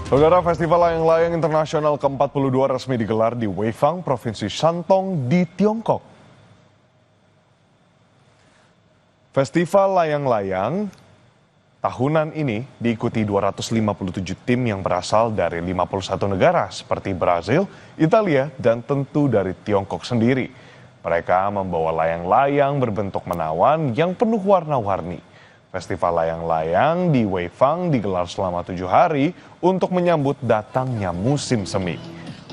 Saudara, Festival Layang-Layang Internasional ke-42 resmi digelar di Weifang, Provinsi Shandong di Tiongkok. Festival Layang-Layang tahunan ini diikuti 257 tim yang berasal dari 51 negara seperti Brasil, Italia, dan tentu dari Tiongkok sendiri. Mereka membawa layang-layang berbentuk menawan yang penuh warna-warni. Festival layang-layang di Weifang digelar selama 7 hari untuk menyambut datangnya musim semi.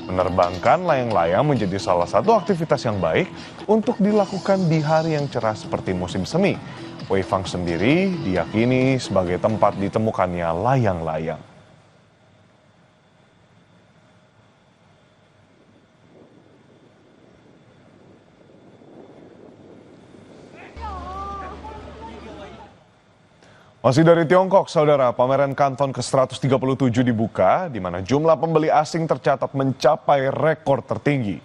Menerbangkan layang-layang menjadi salah satu aktivitas yang baik untuk dilakukan di hari yang cerah seperti musim semi. Weifang sendiri diyakini sebagai tempat ditemukannya layang-layang. Masih dari Tiongkok, saudara, pameran Canton ke-137 dibuka, di mana jumlah pembeli asing tercatat mencapai rekor tertinggi.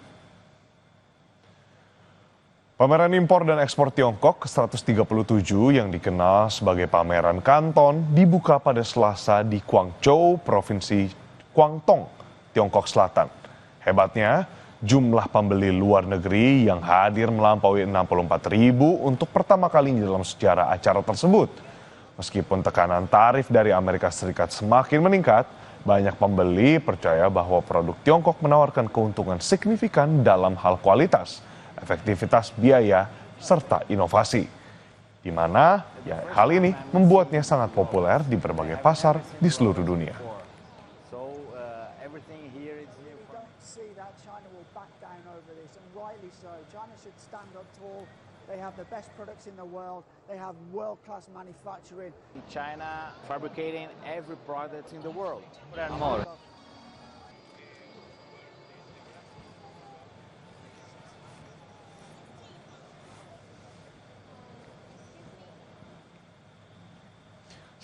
Pameran impor dan ekspor Tiongkok ke-137 yang dikenal sebagai pameran Canton dibuka pada Selasa di Guangzhou, Provinsi Guangdong, Tiongkok Selatan. Hebatnya, jumlah pembeli luar negeri yang hadir melampaui 64.000 untuk pertama kalinya dalam sejarah acara tersebut. Meskipun tekanan tarif dari Amerika Serikat semakin meningkat, banyak pembeli percaya bahwa produk Tiongkok menawarkan keuntungan signifikan dalam hal kualitas, efektivitas biaya, serta inovasi. Di mana hal ini membuatnya sangat populer di berbagai pasar di seluruh dunia. They have the best products in the world. They have world-class manufacturing. China fabricating every product in the world. And more.